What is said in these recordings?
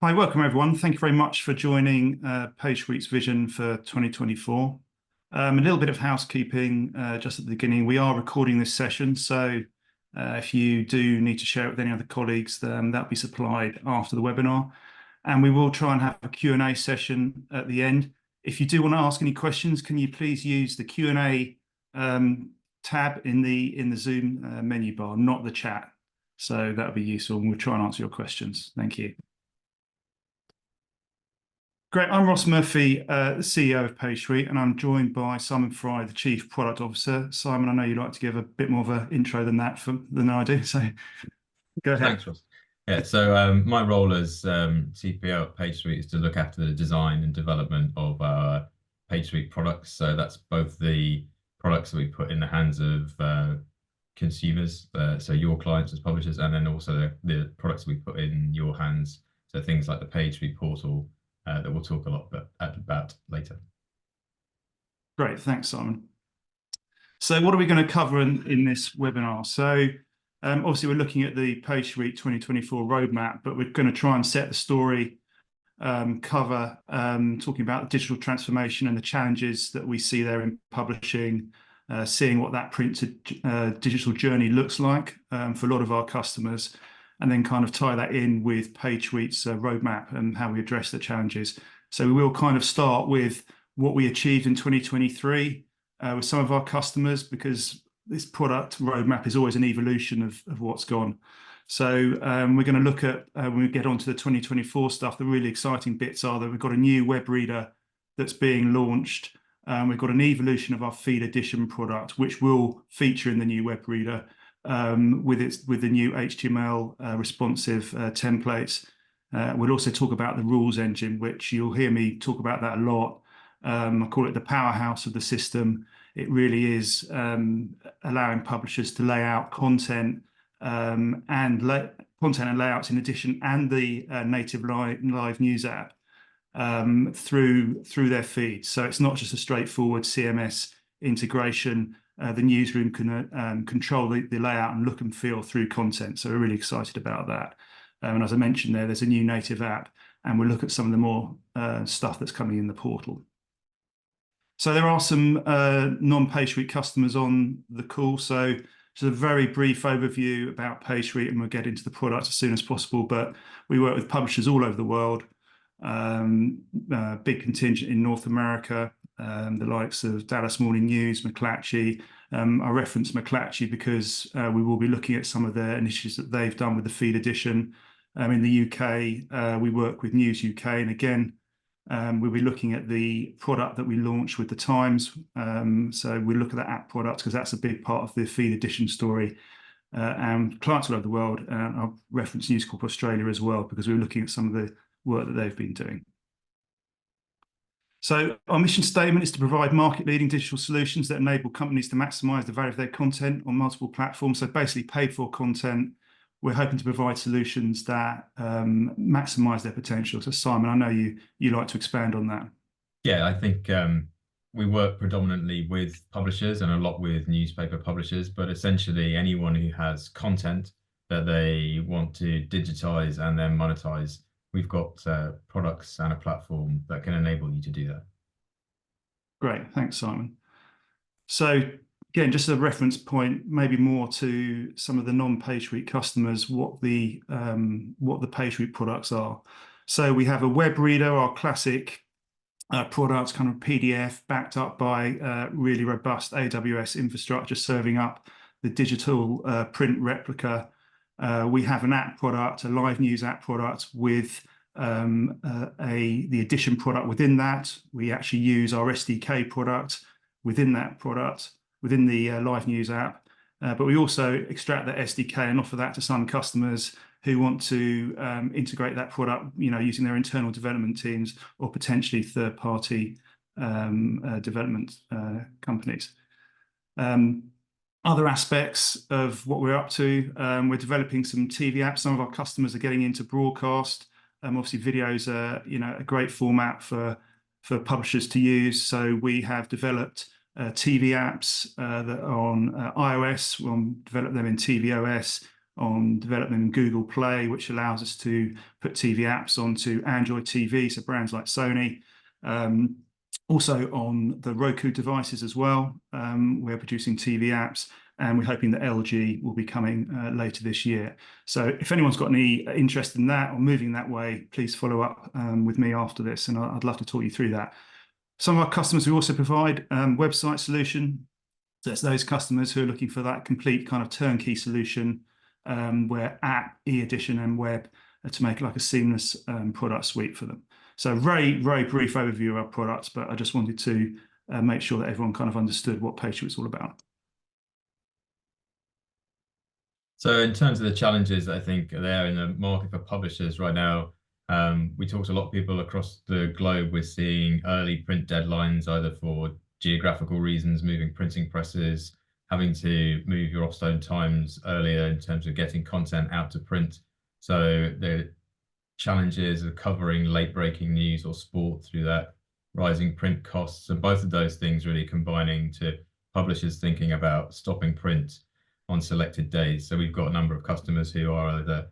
Hi, welcome everyone. Thank you very much for joining PageSuite's vision for 2024. A little bit of housekeeping just at the beginning. We are recording this session, so if you do need to share it with any other colleagues, then that'll be supplied after the webinar. And we will try and have a Q&A session at the end. If you do want to ask any questions, can you please use the Q&A tab in the Zoom menu bar, not the chat. So that'll be useful, and we'll try and answer your questions. Thank you. Great. I'm Ross Murphy, the CEO of PageSuite, and I'm joined by Simon Fry, the Chief Product Officer. Simon, I know you'd like to give a bit more of an intro than I do, so go ahead. Thanks, Ross. Yeah, so my role as CPO at PageSuite is to look after the design and development of our PageSuite products. So that's both the products that we put in the hands of consumers, so your clients as publishers, and then also the products we put in your hands. So things like the PageSuite portal that we'll talk a lot about later. Great, thanks, Simon. So what are we going to cover in this webinar? So obviously we're looking at the PageSuite 2024 roadmap, but we're going to try and set the story, cover talking about digital transformation and the challenges that we see there in publishing, seeing what that print to digital journey looks like for a lot of our customers, and then kind of tie that in with PageSuite's roadmap and how we address the challenges. So we will kind of start with what we achieved in 2023 with some of our customers, because this product roadmap is always an evolution of what's gone. So we're going to look at, when we get onto the 2024 stuff, the really exciting bits are that we've got a new web reader that's being launched. We've got an evolution of our Feed Edition product, which will feature in the new web reader with the new HTML responsive templates. We'll also talk about the rules engine, which you'll hear me talk about that a lot. I call it the powerhouse of the system. It really is allowing publishers to lay out content and layouts in addition, and the native live news app through their feed. So it's not just a straightforward CMS integration. The newsroom can control the layout and look and feel through content. So we're really excited about that. And as I mentioned there's a new native app, and we'll look at some of the more stuff that's coming in the portal. So there are some non-PageSuite customers on the call. So just a very brief overview about PageSuite, and we'll get into the product as soon as possible. But we work with publishers all over the world, big contingent in North America, the likes of Dallas Morning News, McClatchy. I reference McClatchy because we will be looking at some of their initiatives that they've done with the Feed Edition. In the UK, we work with News UK, and again, we'll be looking at the product that we launched with the Times. So we look at the app product because that's a big part of the Feed Edition story. And clients all over the world, I'll reference News Corp Australia as well, because we're looking at some of the work that they've been doing. So our mission statement is to provide market-leading digital solutions that enable companies to maximize the value of their content on multiple platforms. So basically paid-for content. We're hoping to provide solutions that maximize their potential. So Simon, I know you like to expand on that. Yeah, I think we work predominantly with publishers and a lot with newspaper publishers, but essentially anyone who has content that they want to digitize and then monetize, we've got products and a platform that can enable you to do that. Great, thanks, Simon. So again, just a reference point, maybe more to some of the non-PageSuite customers, what the PageSuite products are. So we have a web reader, our classic product, kind of PDF, backed up by really robust AWS infrastructure, serving up the digital print replica. We have an app product, a live news app product with the Edition product within that. We actually use our SDK product within that product, within the live news app. But we also extract that SDK and offer that to some customers who want to integrate that product, using their internal development teams or potentially third-party development companies. Other aspects of what we're up to, we're developing some TV apps. Some of our customers are getting into broadcast. Obviously, videos are a great format for publishers to use. So we have developed TV apps that are on iOS. We'll develop them in tvOS. on development in Google Play, which allows us to put TV apps onto Android TV, so brands like Sony. Also on the Roku devices as well, we're producing TV apps, and we're hoping that LG will be coming later this year. So if anyone's got any interest in that or moving that way, please follow up with me after this, and I'd love to talk you through that. Some of our customers, we also provide website solution. So it's those customers who are looking for that complete kind of turnkey solution, where app, e-edition, and web to make like a seamless product suite for them. So very, very brief overview of our products, but I just wanted to make sure that everyone kind of understood what PageSuite's all about. So in terms of the challenges that I think are there in the market for publishers right now, we talked to a lot of people across the globe. We're seeing early print deadlines, either for geographical reasons, moving printing presses, having to move your off-stone times earlier in terms of getting content out to print. So the challenges of covering late-breaking news or sport through that, rising print costs, and both of those things really combining to publishers thinking about stopping print on selected days. So we've got a number of customers who are either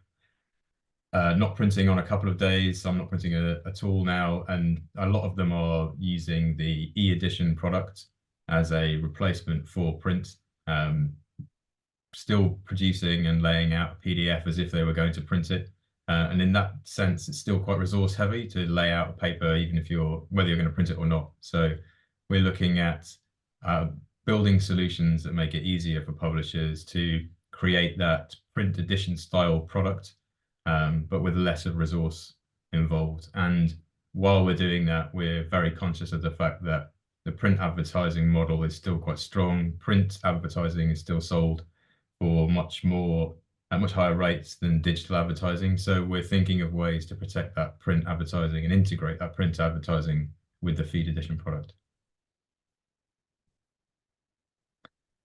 not printing on a couple of days, some not printing at all now, and a lot of them are using the e-edition product as a replacement for print, still producing and laying out a PDF as if they were going to print it. And in that sense, it's still quite resource heavy to lay out a paper, even if whether you're going to print it or not. So we're looking at building solutions that make it easier for publishers to create that print edition style product, but with less of resource involved. And while we're doing that, we're very conscious of the fact that the print advertising model is still quite strong. Print advertising is still sold for much higher rates than digital advertising. So we're thinking of ways to protect that print advertising and integrate that print advertising with the feed edition product.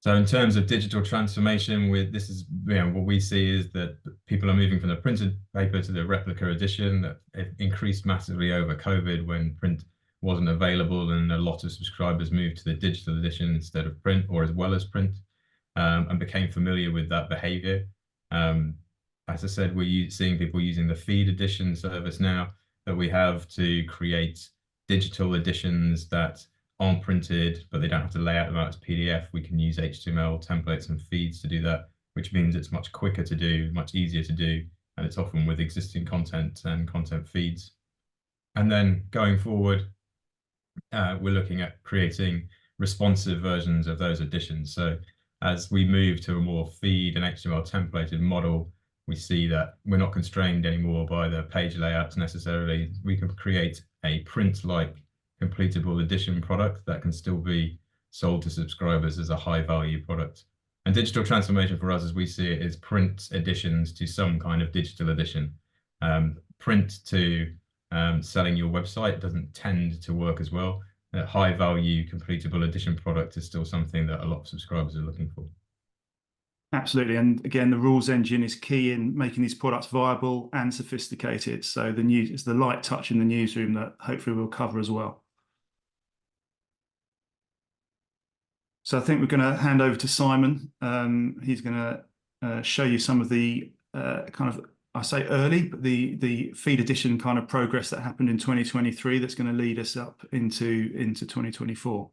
So in terms of digital transformation, this is what we see is that people are moving from the printed paper to the replica edition. That it increased massively over COVID when print wasn't available, and a lot of subscribers moved to the digital edition instead of print, or as well as print, and became familiar with that behavior. As I said, we're seeing people using the feed edition service now that we have to create digital editions that aren't printed, but they don't have to lay out them out as PDF. We can use HTML templates and feeds to do that, which means it's much quicker to do, much easier to do, and it's often with existing content and content feeds. And then going forward, we're looking at creating responsive versions of those editions. So as we move to a more feed and HTML templated model, we see that we're not constrained anymore by the page layouts necessarily. We can create a print-like completable edition product that can still be sold to subscribers as a high value product. And digital transformation for us, as we see it, is print editions to some kind of digital edition. Print to selling your website doesn't tend to work as well. A high value completable edition product is still something that a lot of subscribers are looking for. Absolutely. And again, the rules engine is key in making these products viable and sophisticated. So it's the light touch in the newsroom that hopefully we'll cover as well. So I think we're going to hand over to Simon. He's going to show you some of the I say early, but the feed edition kind of progress that happened in 2023 that's going to lead us up into 2024.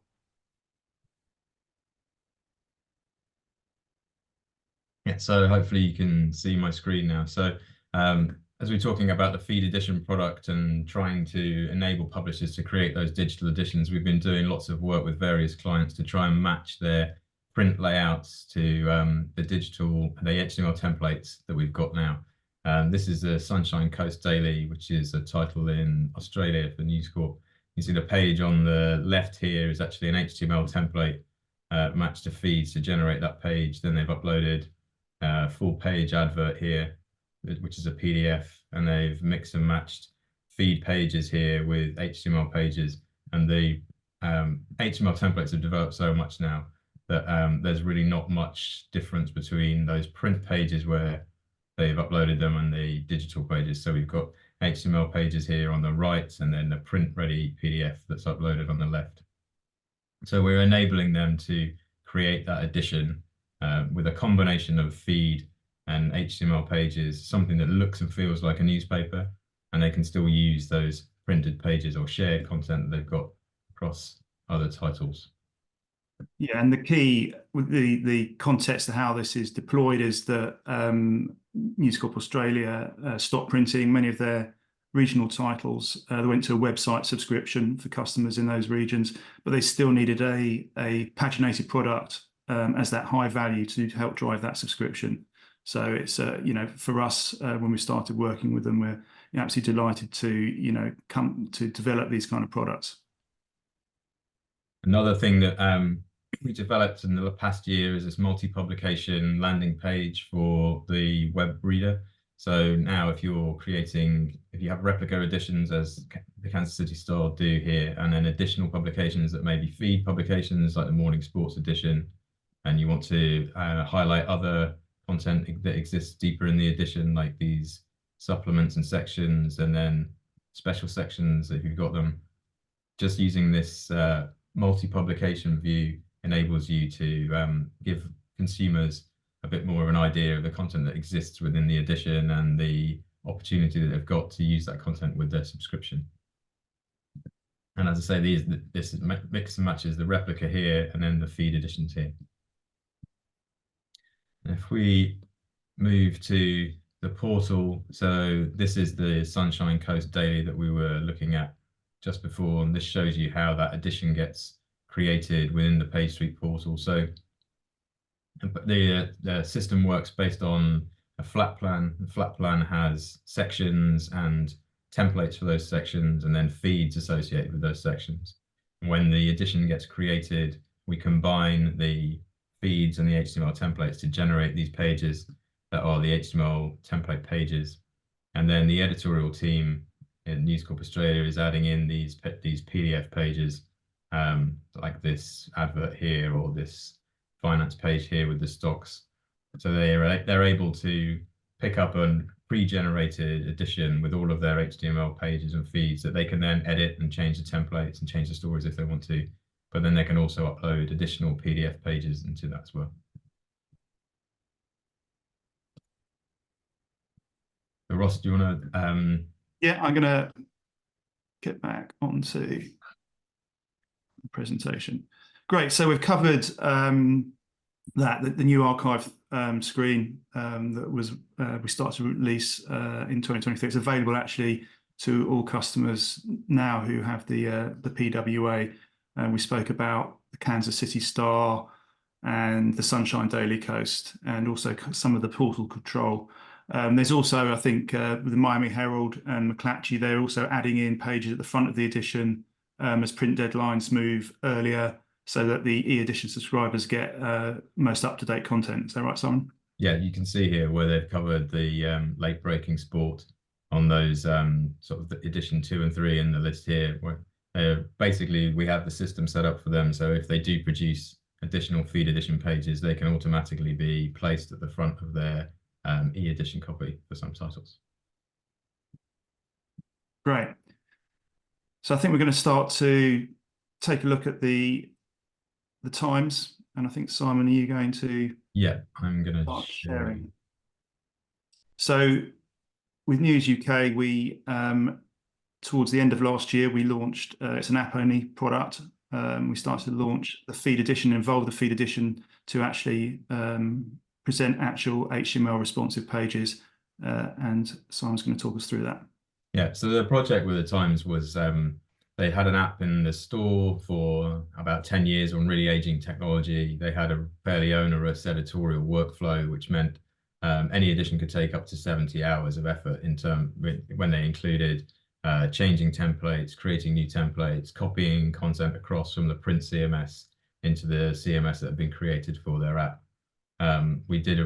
Yeah, so hopefully you can see my screen now. So as we're talking about the feed edition product and trying to enable publishers to create those digital editions, we've been doing lots of work with various clients to try and match their print layouts to the HTML templates that we've got now. This is the Sunshine Coast Daily, which is a title in Australia for News Corp. You see the page on the left here is actually an HTML template matched to feeds to generate that page. Then they've uploaded a full page advert here, which is a PDF, and they've mixed and matched feed pages here with HTML pages. And the HTML templates have developed so much now that there's really not much difference between those print pages where they've uploaded them and the digital pages. So we've got HTML pages here on the right, and then the print ready PDF that's uploaded on the left. So we're enabling them to create that edition with a combination of feed and HTML pages, something that looks and feels like a newspaper, and they can still use those printed pages or shared content that they've got across other titles. Yeah, and the key with the context of how this is deployed is that News Corp Australia stopped printing many of their regional titles. They went to a website subscription for customers in those regions, but they still needed a paginated product as that high value to help drive that subscription. So it's for us when we started working with them, we're absolutely delighted to come to develop these kind of products. Another thing that we developed in the past year is this multi-publication landing page for the web reader. So now if you have replica editions as the Kansas City Star do here, and then additional publications that may be feed publications like the Morning Sports edition, and you want to highlight other content that exists deeper in the edition, like these supplements and sections, and then special sections if you've got them, just using this multi-publication view enables you to give consumers a bit more of an idea of the content that exists within the edition and the opportunity that they've got to use that content with their subscription. And as I say, this mix and matches the replica here and then the feed editions here. If we move to the portal, so this is the Sunshine Coast Daily that we were looking at just before, and this shows you how that edition gets created within the PageSuite portal. So the system works based on a flat plan. The flat plan has sections and templates for those sections, and then feeds associated with those sections. And when the edition gets created, we combine the feeds and the HTML templates to generate these pages that are the HTML template pages. And then the editorial team in News Corp Australia is adding in these PDF pages, like this advert here or this finance page here with the stocks. So they're able to pick up a pre-generated edition with all of their HTML pages and feeds that they can then edit and change the templates and change the stories if they want to. But then they can also upload additional PDF pages into that as well. So Ross, do you want to? Yeah, I'm going to get back onto the presentation. Great. So we've covered the new archive screen that was we started to release in 2023. It's available actually to all customers now who have the PWA. We spoke about the Kansas City Star and the Sunshine Daily Coast, and also some of the portal control. There's also, I think, with the Miami Herald and McClatchy, they're also adding in pages at the front of the edition as print deadlines move earlier, so that the e-edition subscribers get most up-to-date content. Is that right, Simon? Yeah, you can see here where they've covered the late-breaking sport on those sort of edition 2 and 3 in the list here. Where basically we have the system set up for them, so if they do produce additional feed edition pages, they can automatically be placed at the front of their e-edition copy for some titles. Great. So I think we're going to start to take a look at the times, and I think, Simon, are you going to? Yeah, I'm going to start sharing. So with News UK, we towards the end of last year, we launched, it's an app-only product. We started to launch the feed edition, involve the feed edition to actually present actual HTML responsive pages. And Simon's going to talk us through that. Yeah, so the project with the Times was they had an app in the store for about 10 years on really aging technology. They had a fairly onerous editorial workflow, which meant any edition could take up to 70 hours of effort when they included changing templates, creating new templates, copying content across from the print CMS into the CMS that had been created for their app. We did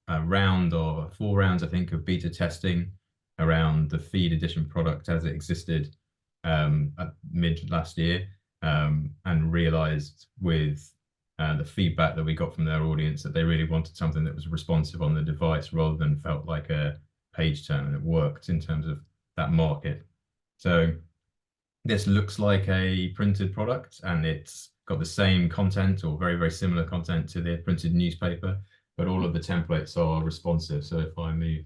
a round of 4 rounds, I think, of beta testing around the feed edition product as it existed at mid last year, and realized with the feedback that we got from their audience that they really wanted something that was responsive on the device rather than felt like a page turn, and it worked in terms of that market. So this looks like a printed product, and it's got the same content or very, very similar content to the printed newspaper. but all of the templates are responsive. So if I move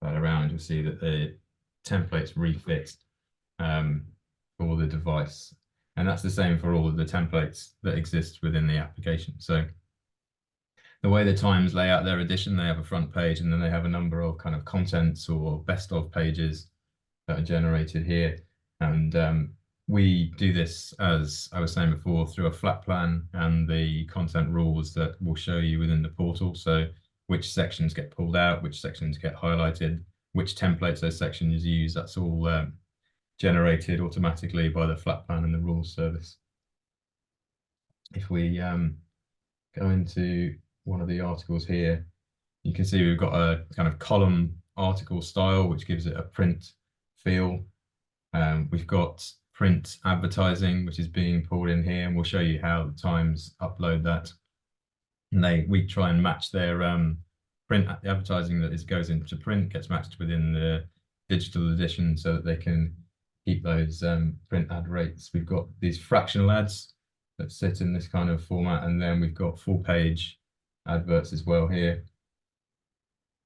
that around, you'll see that the template's refixed for the device. And that's the same for all of the templates that exist within the application. So the way the Times lay out their edition, they have a front page, and then they have a number of kind of contents or best of pages that are generated here. And we do this, as I was saying before, through a flat plan and the content rules that will show you within the portal. So which sections get pulled out, which sections get highlighted, which templates those sections use, that's all generated automatically by the flat plan and the rules service. If we go into one of the articles here, you can see we've got a kind of column article style, which gives it a print feel. We've got print advertising, which is being pulled in here, and we'll show you how the Times upload that. And we try and match their print advertising that goes into print, gets matched within the digital edition so that they can keep those print ad rates. We've got these fractional ads that sit in this kind of format, and then we've got full page adverts as well here.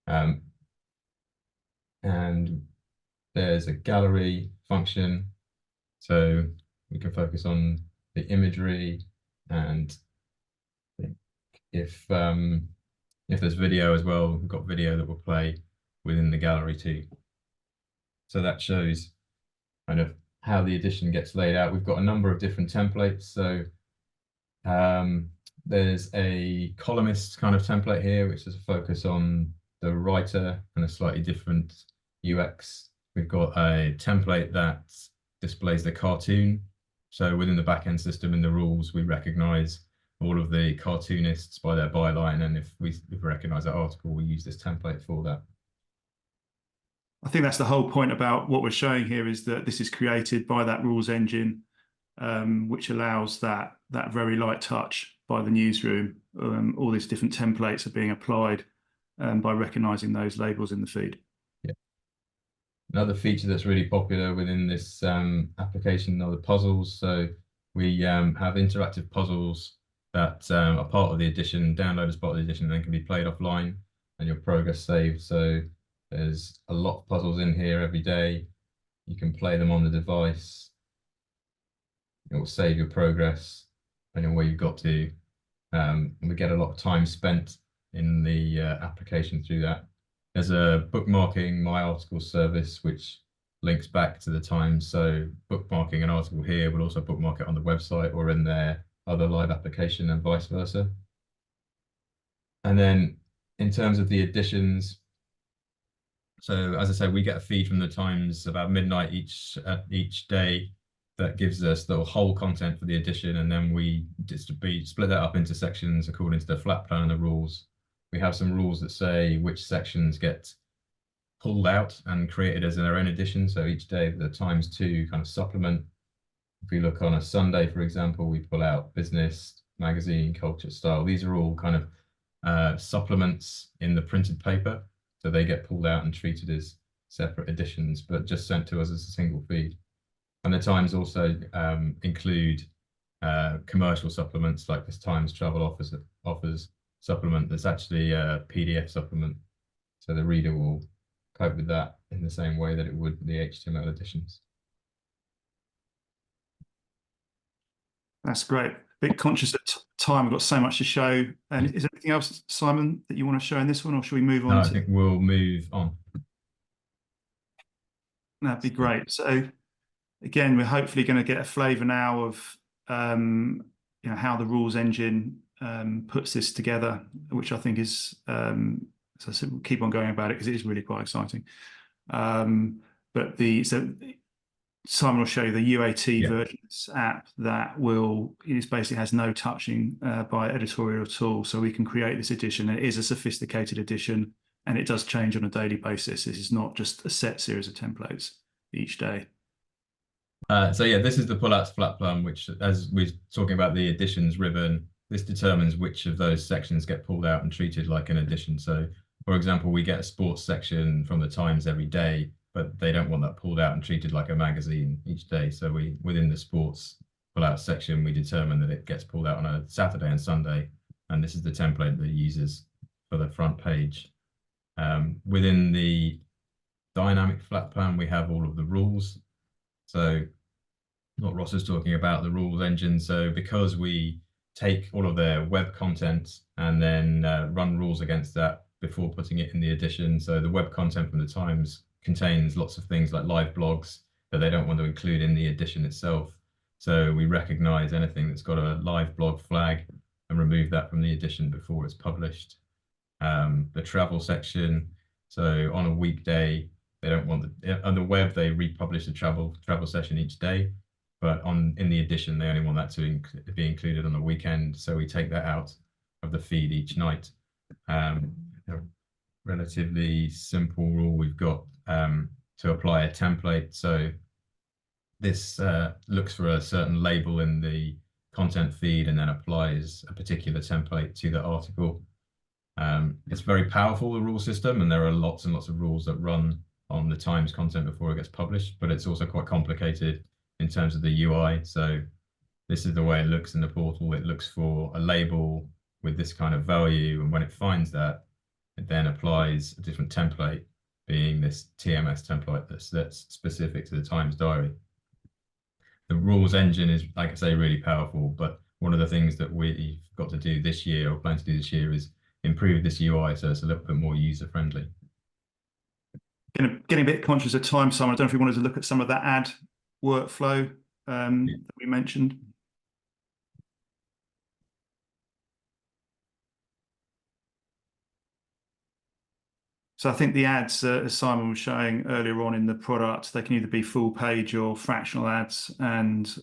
And there's a gallery function, so we can focus on the imagery, and if there's video as well, we've got video that will play within the gallery too. So that shows kind of how the edition gets laid out. We've got a number of different templates. So there's a columnist kind of template here, which is a focus on the writer and a slightly different UX. We've got a template that displays the cartoon. So within the backend system in the rules, we recognize all of the cartoonists by their byline. And if we recognize that article, we use this template for that. I think that's the whole point about what we're showing here, is that this is created by that rules engine, which allows that very light touch by the newsroom. All these different templates are being applied by recognizing those labels in the feed. Yeah. Another feature that's really popular within this application are the puzzles. So we have interactive puzzles that are part of the edition, download as part of the edition, and then can be played offline and your progress saved. So there's a lot of puzzles in here every day. You can play them on the device. It will save your progress depending on where you've got to. And we get a lot of time spent in the application through that. There's a bookmarking My Articles service, which links back to the Times. So bookmarking an article here will also bookmark it on the website or in their other live application, and vice versa. And then in terms of the editions, so as I said, we get a feed from the Times about midnight each day that gives us the whole content for the edition, and then we split that up into sections according to the flat plan and the rules. We have some rules that say which sections get pulled out and created as their own edition. So each day the Times 2 kind of supplement. If we look on a Sunday, for example, we pull out business, magazine, culture, style. These are all kind of supplements in the printed paper. So they get pulled out and treated as separate editions, but just sent to us as a single feed. And the Times also include commercial supplements, like this Times Travel offers supplement that's actually a PDF supplement. So the reader will cope with that in the same way that it would the HTML editions. That's great. A bit conscious of time. We've got so much to show. And is there anything else, Simon, that you want to show in this one, or should we move on? No, I think we'll move on. That'd be great. So again, we're hopefully going to get a flavour now of how the rules engine puts this together, which I think is, as I said, we'll keep on going about it because it is really quite exciting. So Simon will show you the UAT version of this app that basically has no touching by editorial at all. So we can create this edition. It is a sophisticated edition, and it does change on a daily basis. This is not just a set series of templates each day. So yeah, this is the pullouts flat plan, which, as we're talking about the editions ribbon, this determines which of those sections get pulled out and treated like an edition. So, for example, we get a sports section from the Times every day, but they don't want that pulled out and treated like a magazine each day. So within the sports pullout section, we determine that it gets pulled out on a Saturday and Sunday, and this is the template that it uses for the front page. Within the dynamic flat plan, we have all of the rules. So what Ross is talking about, the rules engine. So because we take all of their web content and then run rules against that before putting it in the edition. So the web content from the Times contains lots of things like live blogs that they don't want to include in the edition itself. So we recognize anything that's got a live blog flag and remove that from the edition before it's published. The travel section. So on a weekday, they don't want on the web, they republish the travel session each day, but in the edition, they only want that to be included on the weekend. So we take that out of the feed each night. A relatively simple rule we've got to apply a template. So this looks for a certain label in the content feed and then applies a particular template to the article. It's very powerful, the rule system, and there are lots and lots of rules that run on the Times content before it gets published, but it's also quite complicated in terms of the UI. So this is the way it looks in the portal. It looks for a label with this kind of value, and when it finds that, it then applies a different template, being this TMS template that's specific to the Times diary. The rules engine is, like I say, really powerful, but one of the things that we've got to do this year, or plan to do this year, is improve this UI so it's a little bit more user-friendly. Getting a bit conscious of time, Simon. I don't know if we wanted to look at some of that ad workflow that we mentioned. So I think the ads, as Simon was showing earlier on in the product, they can either be full page or fractional ads. And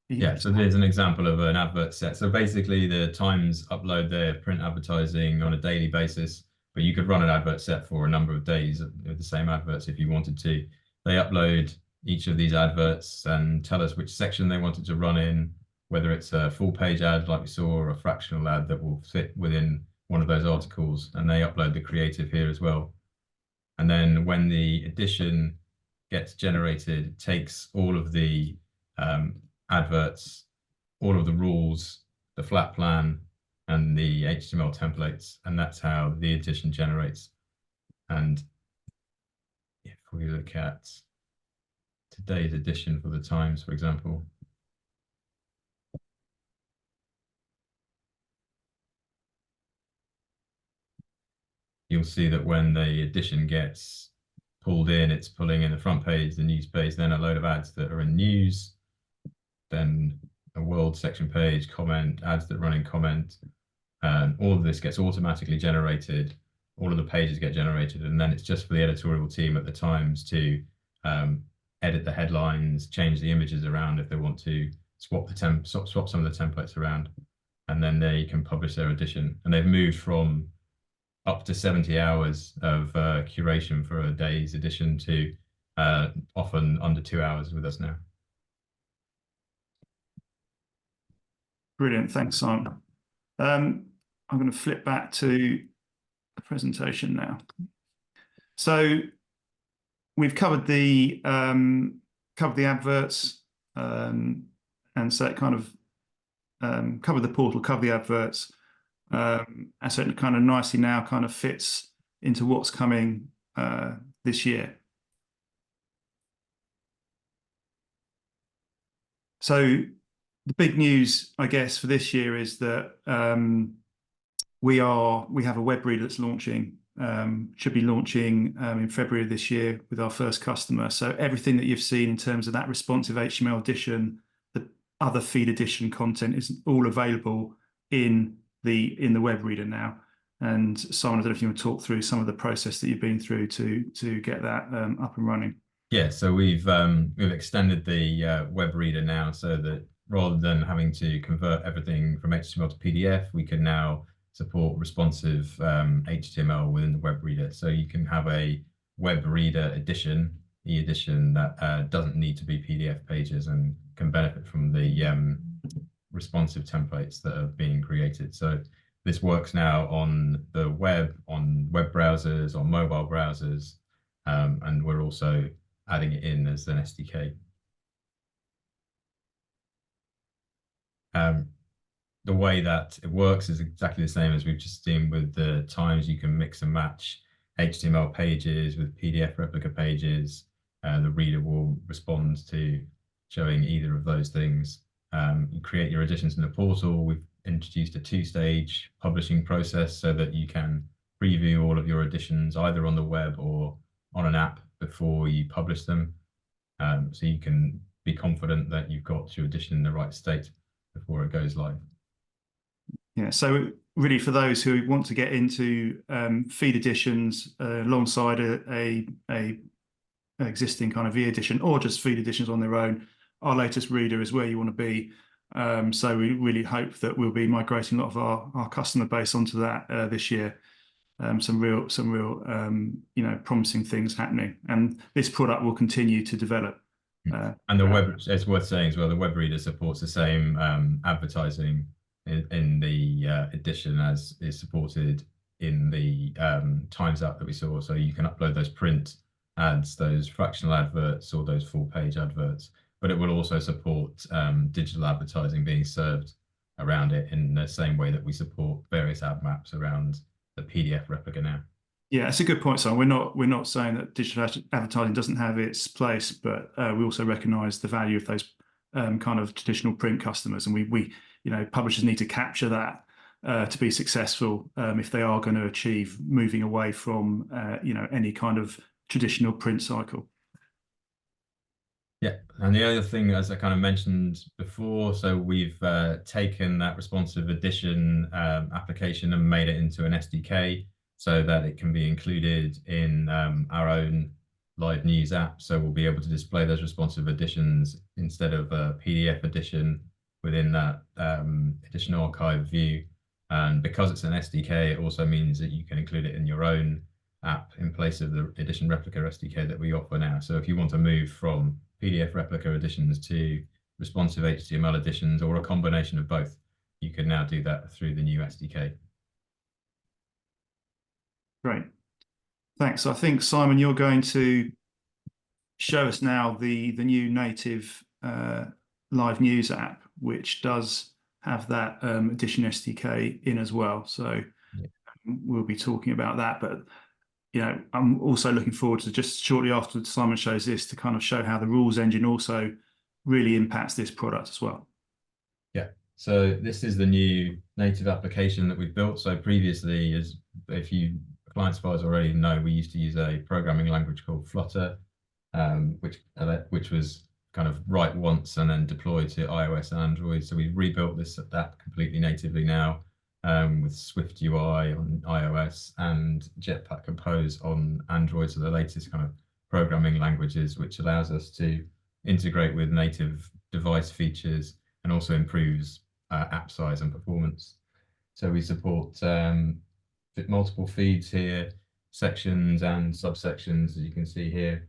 yeah, so there's an example of an advert set. So basically the Times upload their print advertising on a daily basis, but you could run an advert set for a number of days of the same adverts if you wanted to. They upload each of these adverts and tell us which section they wanted to run in, whether it's a full page ad like we saw or a fractional ad that will fit within one of those articles, and they upload the creative here as well. And then when the edition gets generated, it takes all of the adverts, all of the rules, the flat plan, and the HTML templates, and that's how the edition generates. And if we look at today's edition for the Times, for example, you'll see that when the edition gets pulled in, it's pulling in the front page, the news page, then a load of ads that are in news, then a world section page, comment, ads that run in comment, and all of this gets automatically generated. All of the pages get generated, and then it's just for the editorial team at the Times to edit the headlines, change the images around if they want to, swap some of the templates around, and then they can publish their edition. And they've moved from up to 70 hours of curation for a day's edition to often under 2 hours with us now. Brilliant, thanks, Simon. I'm going to flip back to the presentation now. So we've covered the adverts, and so it kind of covered the portal, covered the adverts, and so it kind of nicely now kind of fits into what's coming this year. So the big news, I guess, for this year is that we have a web reader that's launching, should be launching in February of this year with our first customer. So everything that you've seen in terms of that responsive HTML edition, the other feed edition content is all available in the web reader now. And Simon, I don't know if you want to talk through some of the process that you've been through to get that up and running. Yeah, so we've extended the web reader now so that rather than having to convert everything from HTML to PDF, we can now support responsive HTML within the web reader. So you can have a web reader edition, e-edition, that doesn't need to be PDF pages and can benefit from the responsive templates that are being created. So this works now on the web, on web browsers, on mobile browsers, and we're also adding it in as an SDK. the way that it works is exactly the same as we've just seen with the times. You can mix and match HTML pages with PDF replica pages. The reader will respond to showing either of those things. You create your editions in the portal. We've introduced a two-stage publishing process so that you can preview all of your editions either on the web or on an app before you publish them. So you can be confident that you've got your edition in the right state before it goes live. Yeah, so really for those who want to get into feed editions alongside a existing kind of e-edition or just feed editions on their own, our latest reader is where you want to be. So we really hope that we'll be migrating a lot of our customer base onto that this year. Some real promising things happening, and this product will continue to develop. And the web, it's worth saying as well, the web reader supports the same advertising in the edition as is supported in the Times app that we saw. So you can upload those print ads, those fractional adverts, or those full page adverts. But it will also support digital advertising being served around it in the same way that we support various ad maps around the PDF replica now. Yeah, it's a good point, Simon. We're not saying that digital advertising doesn't have its place, but we also recognise the value of those kind of traditional print customers, and we publishers need to capture that to be successful if they are going to achieve moving away from any kind of traditional print cycle. Yeah, and the other thing, as I kind of mentioned before, so we've taken that responsive edition application and made it into an SDK so that it can be included in our own live news app. So we'll be able to display those responsive editions instead of a PDF edition within that edition archive view. And because it's an SDK, it also means that you can include it in your own app in place of the edition replica SDK that we offer now. So if you want to move from PDF replica editions to responsive HTML editions or a combination of both, you can now do that through the new SDK. Great. Thanks. I think, Simon, you're going to show us now the new native live news app, which does have that edition SDK in as well. So we'll be talking about that. But I'm also looking forward to just shortly after Simon shows this to kind of show how the rules engine also really impacts this product as well. Yeah, so this is the new native application that we've built. So previously, as if you client spies already know, we used to use a programming language called Flutter, which was kind of write once and then deploy to iOS and Android. So we've rebuilt that completely natively now. With Swift UI on iOS and Jetpack Compose on Android, so the latest kind of programming languages, which allows us to integrate with native device features and also improves app size and performance. So we support multiple feeds here, sections and subsections, as you can see here.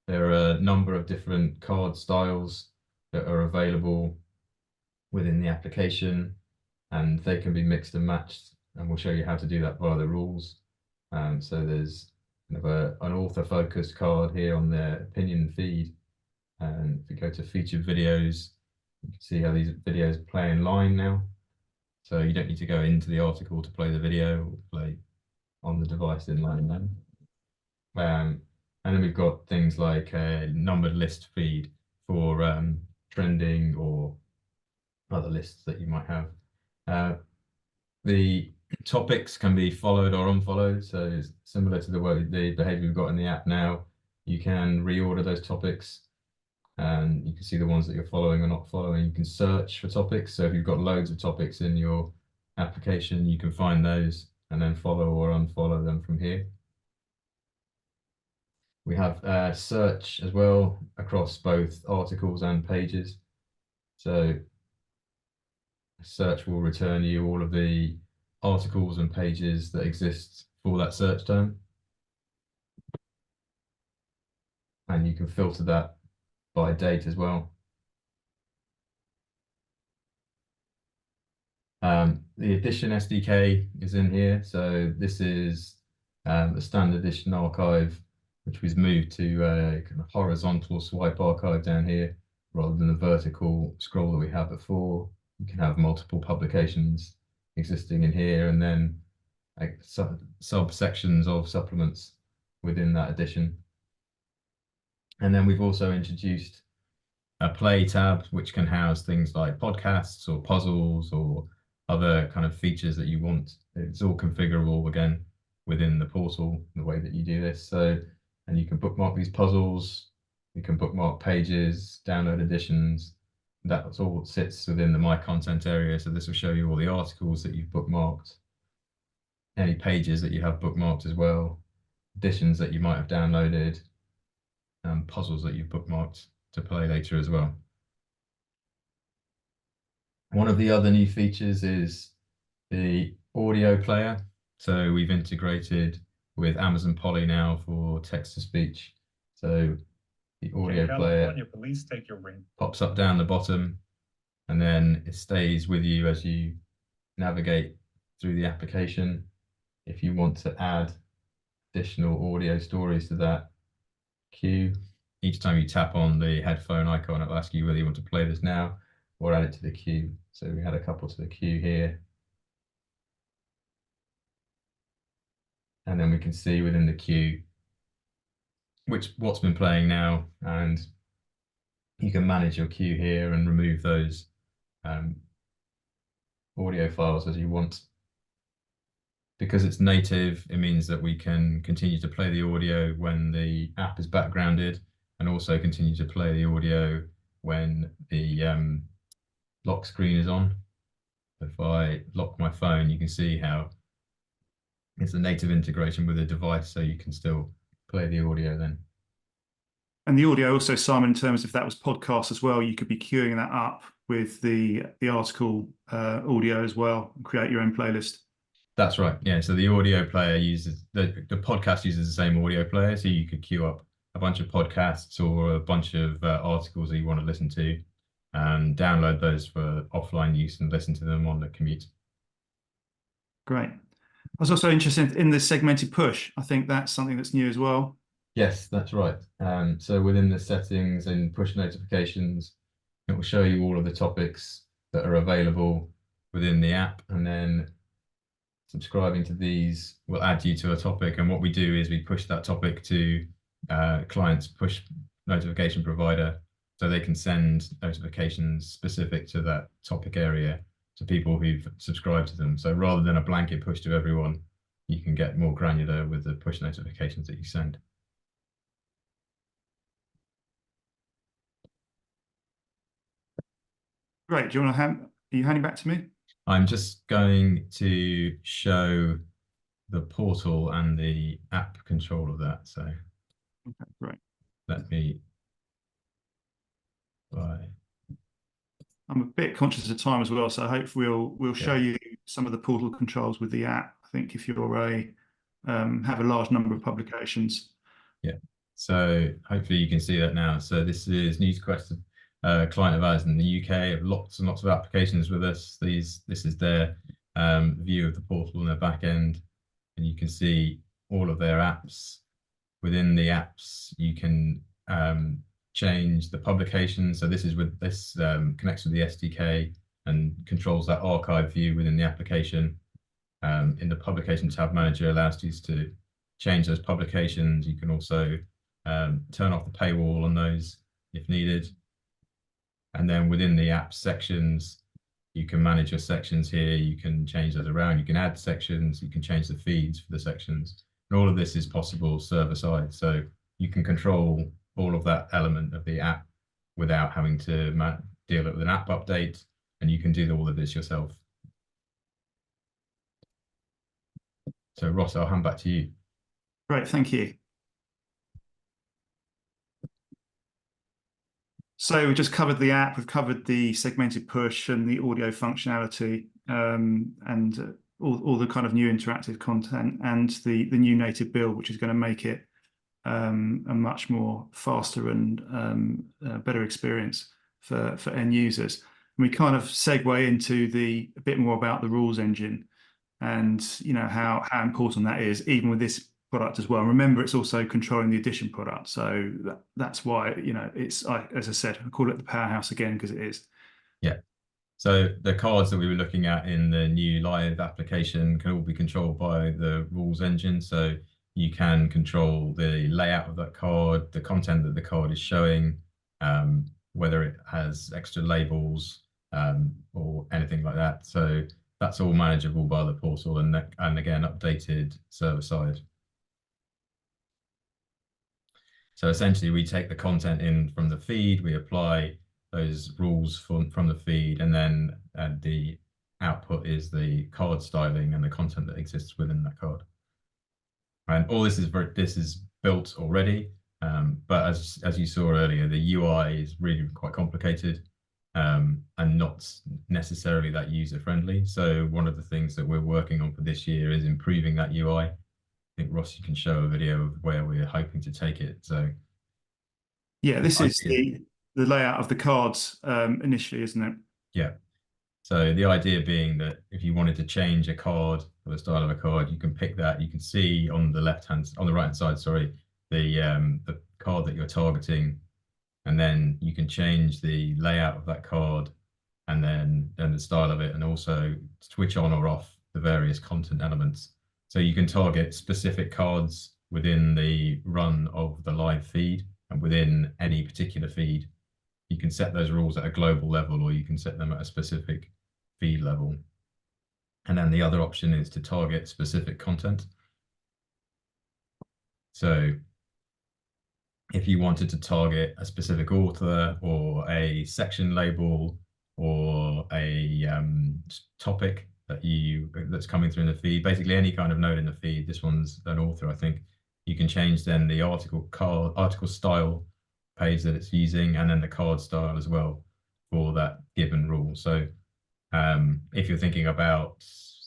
There are a number of different card styles that are available within the application, and they can be mixed and matched, and we'll show you how to do that via the rules. So there's kind of an author focused card here on the opinion feed, and if we go to featured videos, you can see how these videos play in line now. So you don't need to go into the article to play the video, or play on the device in line then. And then we've got things like a numbered list feed for trending or other lists that you might have. The topics can be followed or unfollowed, so it's similar to the behavior we've got in the app now. You can reorder those topics, and you can see the ones that you're following or not following. You can search for topics, so if you've got loads of topics in your application, you can find those and then follow or unfollow them from here. We have search as well across both articles and pages. So search will return you all of the articles and pages that exist for that search term. And you can filter that by date as well. The edition SDK is in here. So this is the standard edition archive, which was moved to a kind of horizontal swipe archive down here, rather than the vertical scroll that we had before. you can have multiple publications existing in here, and then like subsections of supplements within that edition. And then we've also introduced a play tab, which can house things like podcasts or puzzles or other kind of features that you want. It's all configurable again within the portal, the way that you do this. So, and you can bookmark these puzzles, you can bookmark pages, download editions. That all sits within the My Content area. So this will show you all the articles that you've bookmarked, any pages that you have bookmarked as well, editions that you might have downloaded, and puzzles that you've bookmarked to play later as well. One of the other new features is the audio player. So we've integrated with Amazon Polly now for text to speech. So the audio player police take your ring. Pops up down the bottom, and then it stays with you as you navigate through the application. If you want to add additional audio stories to that queue, each time you tap on the headphone icon, it'll ask you whether you want to play this now or add it to the queue. So we had a couple to the queue here. And then we can see within the queue what's been playing now, and you can manage your queue here and remove those audio files as you want. Because it's native, it means that we can continue to play the audio when the app is backgrounded, and also continue to play the audio when the lock screen is on. If I lock my phone, you can see how it's a native integration with the device, so you can still play the audio then. And the audio also, Simon, in terms of if that was podcast as well, you could be queuing that up with the article audio as well and create your own playlist. That's right. Yeah. So the audio player uses the podcast uses the same audio player, so you could queue up a bunch of podcasts or a bunch of articles that you want to listen to, and download those for offline use and listen to them on the commute. Great. I was also interested in the segmented push. I think that's something that's new as well. Yes, that's right. So within the settings and push notifications, it will show you all of the topics that are available within the app, and then subscribing to these will add you to a topic. And what we do is we push that topic to clients' push notification provider, so they can send notifications specific to that topic area to people who've subscribed to them. So rather than a blanket push to everyone, you can get more granular with the push notifications that you send. Great. Do you want to are you handing back to me? I'm just going to show the portal and the app control of that. So okay, great. Let me bye. I'm a bit conscious of time as well, so I hope we'll show you some of the portal controls with the app. I think if you're have a large number of publications. Yeah. So hopefully you can see that now. So this is NewsQuest, client of ours in the UK, have lots and lots of applications with us. This is their view of the portal and their back end, and you can see all of their apps. Within the apps, you can change the publication. So this connects with the SDK and controls that archive view within the application. In the publication tab manager, allows you to change those publications. You can also turn off the paywall on those if needed. And then within the app sections, you can manage your sections here. You can change those around. You can add sections. You can change the feeds for the sections. And all of this is possible server side. So you can control all of that element of the app without having to deal with an app update. And you can do all of this yourself. So Ross, I'll hand back to you. Great, thank you. So we just covered the app, we've covered the segmented push and the audio functionality, and all the kind of new interactive content, and the new native build, which is going to make it a much more faster and better experience for end users. And we kind of segue into a bit more about the rules engine, and how important that is, even with this product as well. Remember, it's also controlling the edition product, so that's why it's as I said, I call it the powerhouse again, because it is. Yeah. So the cards that we were looking at in the new live application can all be controlled by the rules engine. So you can control the layout of that card, the content that the card is showing, whether it has extra labels or anything like that. So that's all manageable by the portal and again, updated server side. So essentially, we take the content in from the feed, we apply those rules from the feed, and then the output is the card styling and the content that exists within that card. And all this is built already, but as you saw earlier, the UI is really quite complicated and not necessarily that user friendly. So one of the things that we're working on for this year is improving that UI. I think Ross, you can show a video of where we're hoping to take it. So Yeah, this is idea, the layout of the cards initially, isn't it? yeah. So the idea being that if you wanted to change a card or the style of a card, you can pick that. You can see on the right hand side, sorry, the card that you're targeting, and then you can change the layout of that card, and then the style of it, and also switch on or off the various content elements. So you can target specific cards within the run of the live feed and within any particular feed. You can set those rules at a global level, or you can set them at a specific feed level. And then the other option is to target specific content. So if you wanted to target a specific author or a section label or a topic that's coming through in the feed, basically any kind of node in the feed, this one's an author, I think, you can change then the article style page that it's using, and then the card style as well for that given rule. So if you're thinking about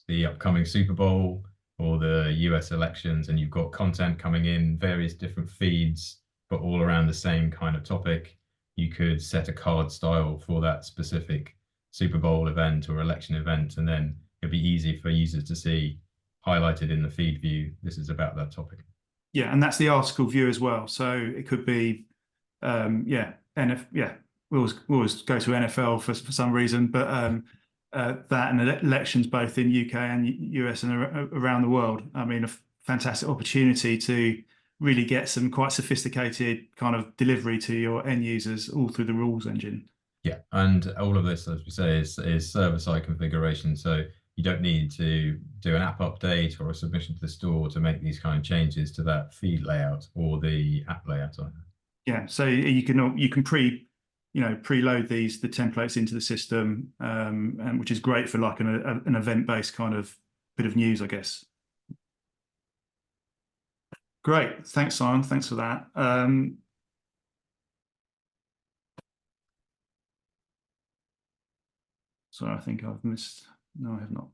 the upcoming Super Bowl or the US elections, and you've got content coming in various different feeds, but all around the same kind of topic, you could set a card style for that specific Super Bowl event or election event, and then it'd be easy for users to see highlighted in the feed view, this is about that topic. Yeah, and that's the article view as well. So it could be, yeah, we always go to NFL for some reason, but that and elections both in UK and US and around the world. I mean, a fantastic opportunity to really get some quite sophisticated kind of delivery to your end users all through the rules engine. Yeah, and all of this, as we say, is server-side configuration. So you don't need to do an app update or a submission to the store to make these kind of changes to that feed layout or the app layout either. Yeah, so you can preload the templates into the system, and which is great for like an event-based kind of bit of news, I guess. Great, thanks, Simon. Thanks for that. Sorry, I think I've missed. No, I have not.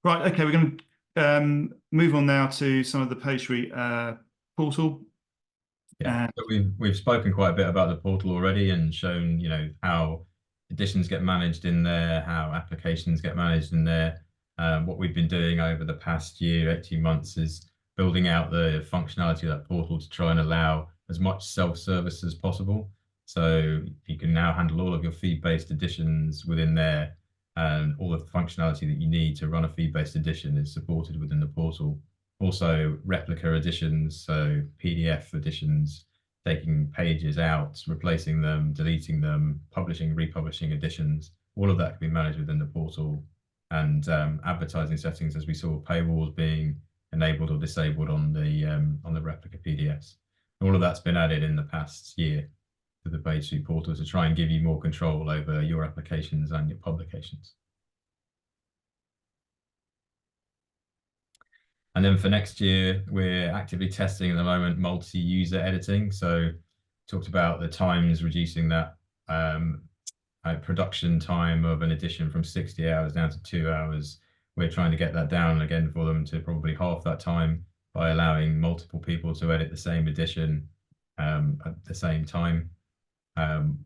Right, okay, we're going to move on now to some of the PageSuite portal. Yeah, so we've spoken quite a bit about the portal already and shown, how editions get managed in there, how applications get managed in there. What we've been doing over the past year, 18 months, is building out the functionality of that portal to try and allow as much self-service as possible. So you can now handle all of your feed-based editions within there, and all of the functionality that you need to run a feed-based edition is supported within the portal. Also, replica editions, so PDF editions, taking pages out, replacing them, deleting them, publishing, republishing editions. All of that can be managed within the portal. And advertising settings, as we saw, paywalls being enabled or disabled on the replica PDFs. All of that's been added in the past year to the PageSuite portal to try and give you more control over your applications and your publications. And then for next year, we're actively testing at the moment multi-user editing. So talked about the times, reducing that production time of an edition from 60 hours down to 2 hours. We're trying to get that down again for them to probably half that time by allowing multiple people to edit the same edition at the same time.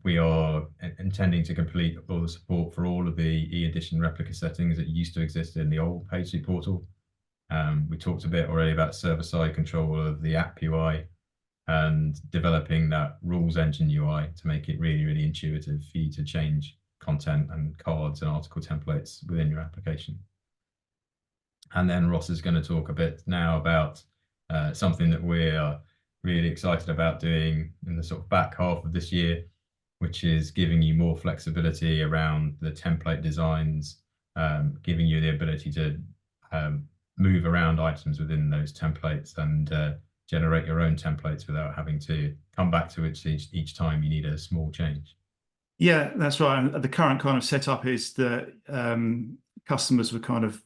We are intending to complete all the support for all of the e-edition replica settings that used to exist in the old PageSuite portal. We talked a bit already about server-side control of the app UI and developing that rules engine UI to make it really, really intuitive for you to change content and cards and article templates within your application. And then Ross is going to talk a bit now about something that we're really excited about doing in the sort of back half of this year, which is giving you more flexibility around the template designs, giving you the ability to move around items within those templates and generate your own templates without having to come back to it each time you need a small change. Yeah, that's right. The current kind of setup is that customers would kind of,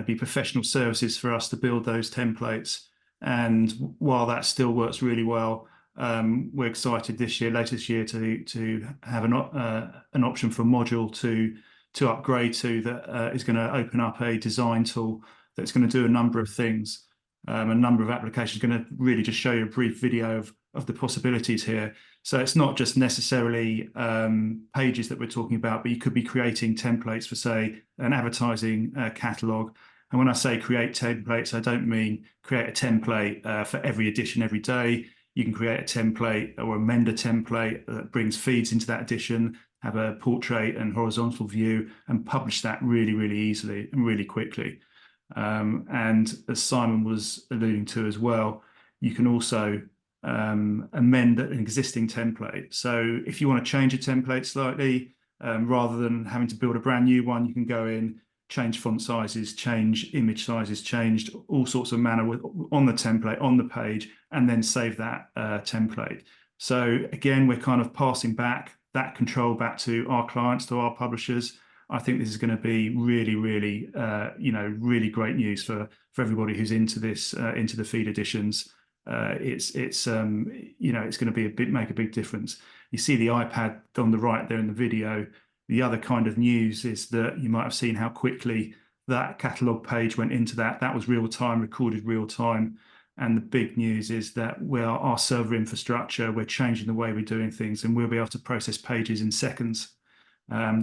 be professional services for us to build those templates. And while that still works really well, we're excited later this year, to have an option for module to upgrade to that is going to open up a design tool that's going to do a number of things. A number of applications, going to really just show you a brief video of the possibilities here. So it's not just necessarily pages that we're talking about, but you could be creating templates for, say, an advertising catalog. And when I say create templates, I don't mean create a template for every edition every day. You can create a template or amend a template that brings feeds into that edition, have a portrait and horizontal view, and publish that really, really easily and really quickly. And as Simon was alluding to as well, you can also amend an existing template. So if you want to change a template slightly, rather than having to build a brand new one, you can go in, change font sizes, change image sizes, change all sorts of manner on the template, on the page, and then save that template. So again, we're kind of passing back that control back to our clients, to our publishers. I think this is going to be really, really, really great news for everybody who's into this, into the feed editions. It's going to be make a big difference. You see the iPad on the right there in the video. The other kind of news is that you might have seen how quickly that catalog page went into that. That was real time, recorded real time. And the big news is that our server infrastructure, we're changing the way we're doing things, and we'll be able to process pages in seconds.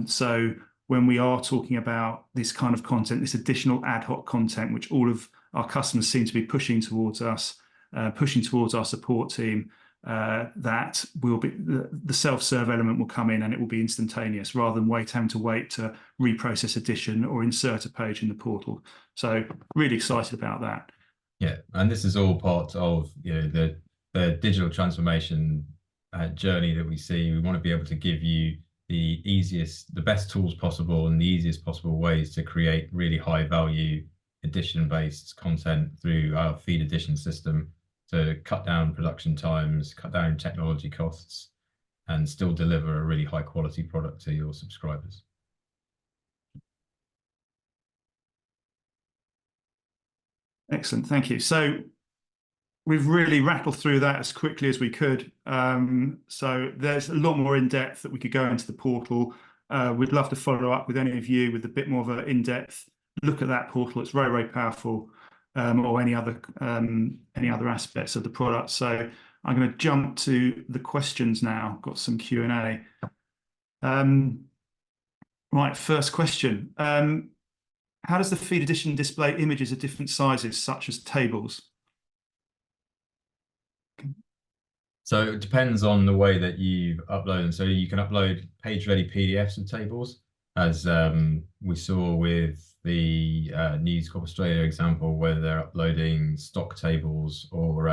So when we are talking about this kind of content, this additional ad hoc content, which all of our customers seem to be pushing towards us, pushing towards our support team, that will be the self-serve element will come in, and it will be instantaneous rather than having to wait to reprocess edition or insert a page in the portal. So really excited about that. Yeah, and this is all part of the digital transformation journey that we see. We want to be able to give you the best tools possible and the easiest possible ways to create really high value edition-based content through our feed edition system, to cut down production times, cut down technology costs, and still deliver a really high quality product to your subscribers. Excellent, thank you. So we've really rattled through that as quickly as we could. So there's a lot more in depth that we could go into the portal. We'd love to follow up with any of you with a bit more of an in-depth look at that portal. It's very, very powerful, or any other aspects of the product. So I'm going to jump to the questions now. Got some Q&A. Right, first question. How does the feed edition display images of different sizes, such as tables? So it depends on the way that you upload them. So you can upload page-ready PDFs of tables, as we saw with the News Corp Australia example, where they're uploading stock tables or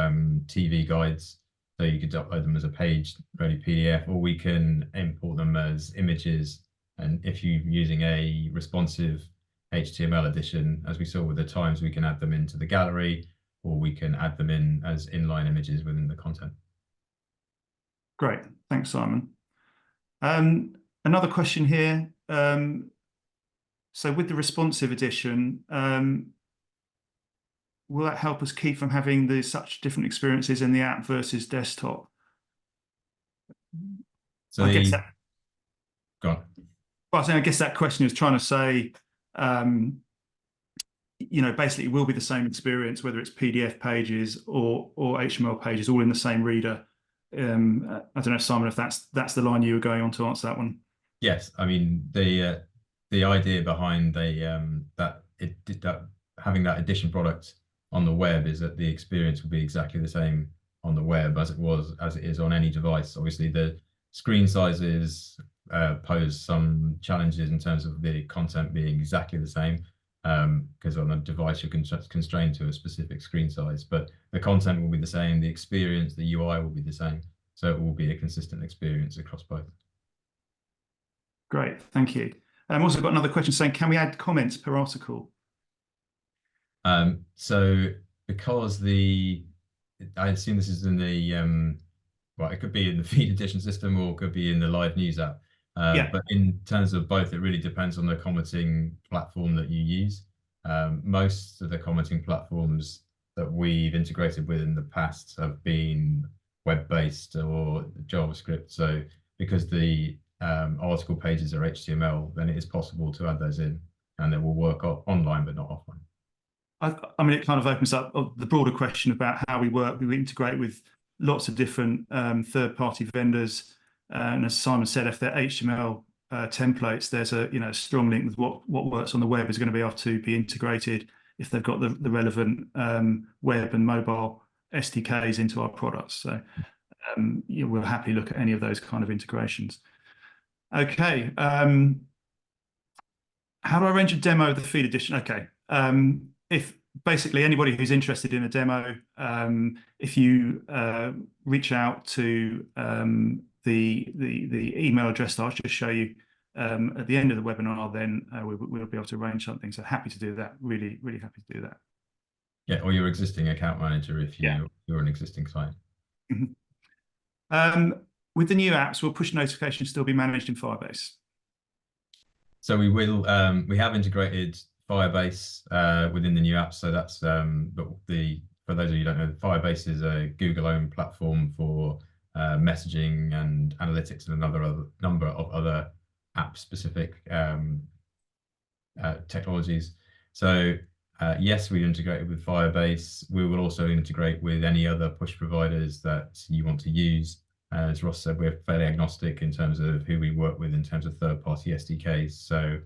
TV guides. So you could upload them as a page-ready PDF, or we can import them as images. And if you're using a responsive HTML edition, as we saw with the Times, we can add them into the gallery, or we can add them in as inline images within the content. Great, thanks, Simon. Another question here. So with the responsive edition, will that help us keep from having such different experiences in the app versus desktop? So I guess that, go on. well, I guess that question is trying to say, basically it will be the same experience, whether it's PDF pages or HTML pages, all in the same reader. I don't know, Simon, if that's the line you were going on to answer that one. Yes, I mean the idea behind having that edition product on the web is that the experience will be exactly the same on the web as it is on any device. Obviously, the screen sizes pose some challenges in terms of the content being exactly the same, because on a device you're constrained to a specific screen size, but the content will be the same, the experience, the UI will be the same, so it will be a consistent experience across both. Great, thank you. I've also got another question saying, can we add comments per article? So because I assume this is in the well, it could be in the feed edition system or it could be in the live news app. Yeah. But in terms of both, it really depends on the commenting platform that you use. Most of the commenting platforms that we've integrated with in the past have been web-based or JavaScript. So because the article pages are HTML, then it is possible to add those in, and they will work online but not offline. I mean, it kind of opens up the broader question about how we work. We integrate with lots of different third-party vendors, and as Simon said, if they're HTML templates, there's a strong link with what works on the web is going to be able to be integrated if they've got the relevant web and mobile SDKs into our products. So we'll happily look at any of those kind of integrations. Okay. How do I arrange a demo of the feed edition? Okay. If basically anybody who's interested in a demo, if you reach out to the email address that I'll just show you at the end of the webinar, then we'll be able to arrange something. So happy to do that. Really, really happy to do that. Yeah, or your existing account manager if you're an existing client. Mm-hmm. With the new apps, will push notifications still be managed in Firebase? So we will. We have integrated Firebase within the new apps. So that's for those of you who don't know, Firebase is a Google-owned platform for messaging and analytics and another number of other app-specific technologies. So yes, we integrated with Firebase. We will also integrate with any other push providers that you want to use. As Ross said, we're fairly agnostic in terms of who we work with in terms of third-party SDKs. So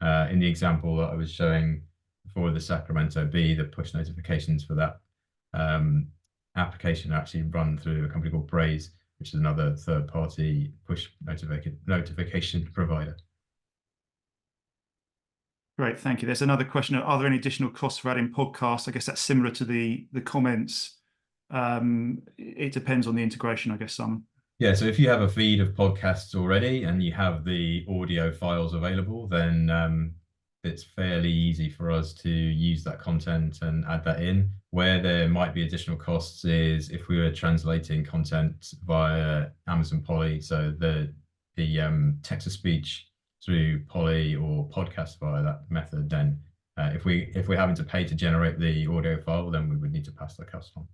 in the example that I was showing for the Sacramento Bee, the push notifications for that application are actually run through a company called Braze, which is another third-party push notification provider. Great, thank you. There's another question. Are there any additional costs for adding podcasts? I guess that's similar to the comments. It depends on the integration, I guess, Simon. Yeah, so if you have a feed of podcasts already and you have the audio files available, then it's fairly easy for us to use that content and add that in. Where there might be additional costs is if we were translating content via Amazon Polly, so the text-to-speech through Polly or podcast via that method, then if we're having to pay to generate the audio file, then we would need to pass that cost on.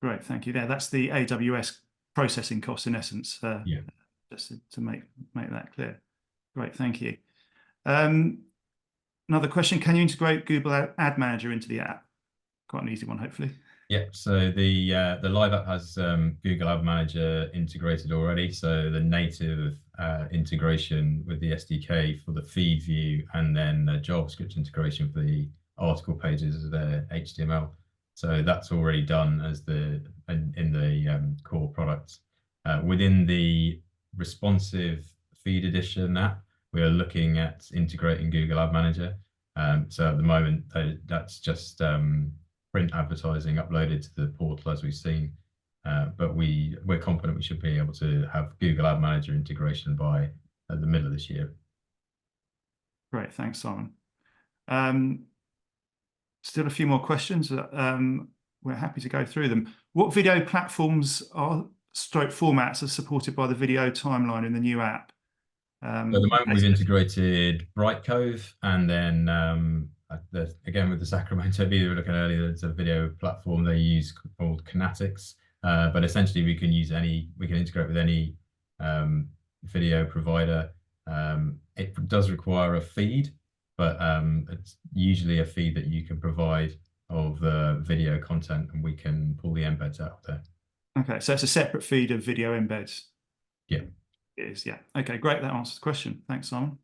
Great, thank you. That's the AWS processing cost in essence. Yeah. Just to make that clear. Great, thank you. Another question: can you integrate Google Ad Manager into the app? Quite an easy one, hopefully. Yeah, so the live app has Google Ad Manager integrated already. So the native integration with the SDK for the feed view, and then the JavaScript integration for the article pages is their HTML. So that's already done as in the core products. Within the responsive feed edition app, we are looking at integrating Google Ad Manager. So at the moment, that's just print advertising uploaded to the portal as we've seen. But we're confident we should be able to have Google Ad Manager integration by the middle of this year. Great, thanks, Simon. Still a few more questions. We're happy to go through them. What video platforms formats are supported by the video timeline in the new app? At the moment, we've integrated Brightcove, and then again with the Sacramento Bee we were looking at earlier, there's a video platform they use called Kinetics. But essentially, we can integrate with any video provider. It does require a feed, but it's usually a feed that you can provide of the video content, and we can pull the embeds out there. Okay, so it's a separate feed of video embeds. Yeah. It is, yeah. Okay, great. That answers the question. Thanks, Simon.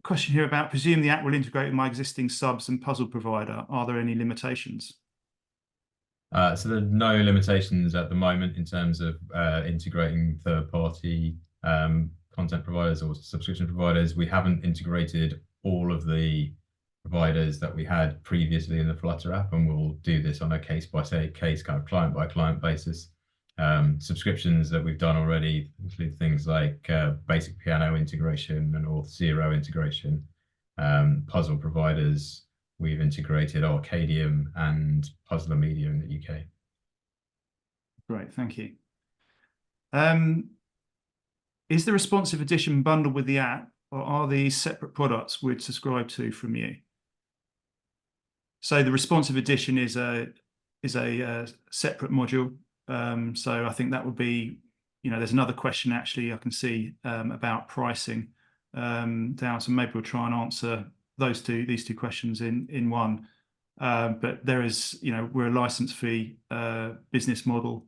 Question here about, presume the app will integrate with my existing subs and puzzle provider. Are there any limitations? So there are no limitations at the moment in terms of integrating third-party content providers or subscription providers. We haven't integrated all of the providers that we had previously in the Flutter app, and we'll do this on a case-by-case, kind of client-by-client basis. Subscriptions that we've done already include things like basic piano integration and Auth0 integration, puzzle providers. We've integrated Arcadium and Puzzler Media in the UK. Great, thank you. Is the responsive edition bundled with the app, or are these separate products we'd subscribe to from you? So the responsive edition is a separate module. So I think that would be, there's another question actually I can see about pricing down. So maybe we'll try and answer these two questions in one. But there is, we're a license fee business model,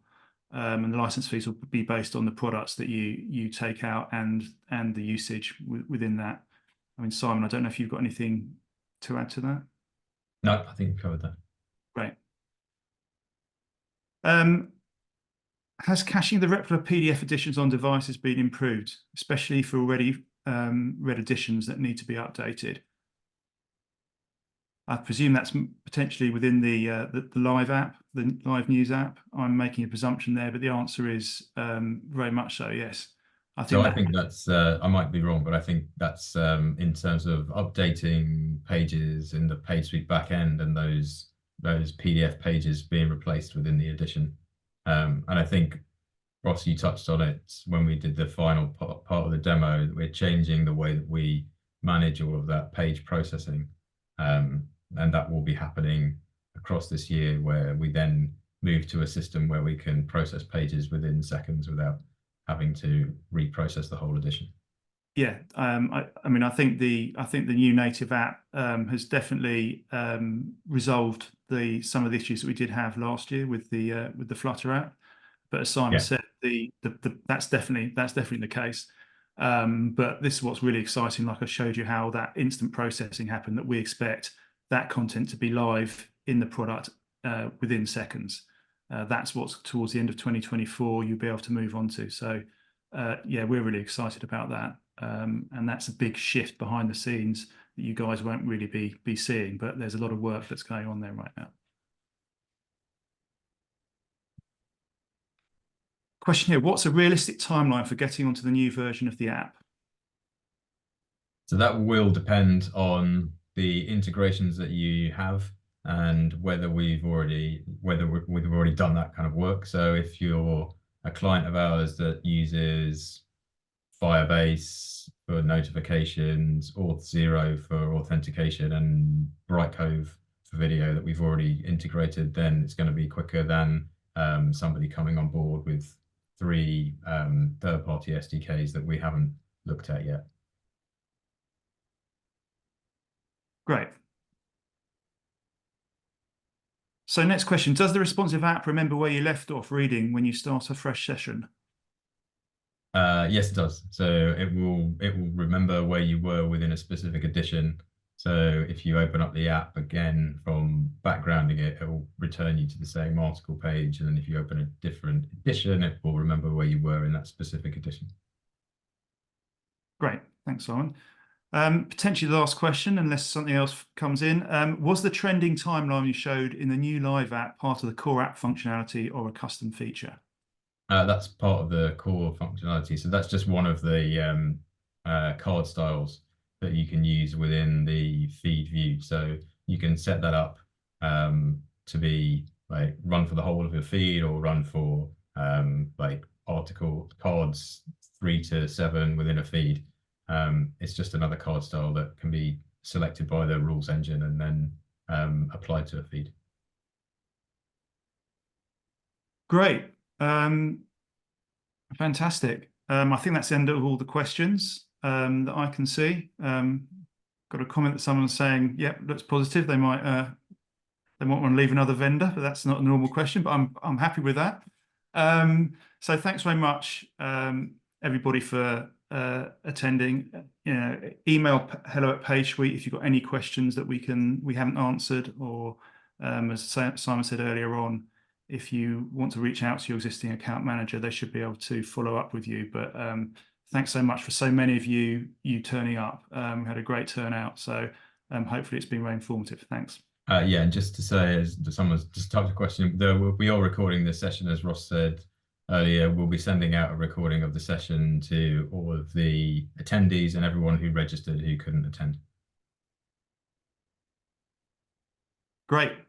and the license fees will be based on the products that you take out and the usage within that. I mean, Simon, I don't know if you've got anything to add to that. No, I think we covered that. Great. Has caching the replica PDF editions on devices been improved, especially for already read editions that need to be updated? I presume that's potentially within the live app, the live news app. I'm making a presumption there, but the answer is very much so, yes. I think that's, I might be wrong, but I think that's in terms of updating pages in the PageSuite backend and those PDF pages being replaced within the edition. And I think, Ross, you touched on it when we did the final part of the demo. We're changing the way that we manage all of that page processing. And that will be happening across this year, where we then move to a system where we can process pages within seconds without having to reprocess the whole edition. Yeah, I mean, I think the new native app has definitely resolved some of the issues that we did have last year with the Flutter app. But as Simon said, that's definitely the case. But this is what's really exciting. Like I showed you how that instant processing happened, that we expect that content to be live in the product within seconds. That's what's towards the end of 2024 you'll be able to move on to. So yeah, we're really excited about that. And that's a big shift behind the scenes that you guys won't really be seeing, but there's a lot of work that's going on there right now. Question here, what's a realistic timeline for getting onto the new version of the app? So that will depend on the integrations that you have and whether we've already done that kind of work. So if you're a client of ours that uses Firebase for notifications, Auth0 for authentication, and Brightcove for video that we've already integrated, then it's going to be quicker than somebody coming on board with 3 third-party SDKs that we haven't looked at yet. Great. So next question, does the responsive app remember where you left off reading when you start a fresh session? Yes, it does. So it will remember where you were within a specific edition. So if you open up the app again from backgrounding it, it will return you to the same article page. And then if you open a different edition, it will remember where you were in that specific edition. Great, thanks, Simon. Potentially the last question, unless something else comes in. Was the trending timeline you showed in the new live app part of the core app functionality or a custom feature? That's part of the core functionality. So that's just one of the card styles that you can use within the feed view. So you can set that up to be like run for the whole of your feed, or run for like article cards 3 to 7 within a feed. It's just another card style that can be selected by the rules engine and then applied to a feed. Great. Fantastic. I think that's the end of all the questions that I can see. Got a comment that someone's saying, yep, looks positive. They might want to leave another vendor, but that's not a normal question, but I'm happy with that. So thanks very much, everybody, for attending. Email hello@PageSuite if you've got any questions that we haven't answered, or as Simon said earlier on, if you want to reach out to your existing account manager, they should be able to follow up with you. But thanks so much for so many of you turning up. We had a great turnout, so hopefully it's been very informative. Thanks. Yeah, and just to say, as someone's just typed a question, we are recording this session, as Ross said earlier. We'll be sending out a recording of the session to all of the attendees and everyone who registered who couldn't attend. Great. Okay.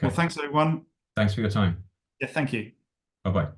Well, thanks everyone. Thanks for your time. Yeah, thank you. Bye-bye.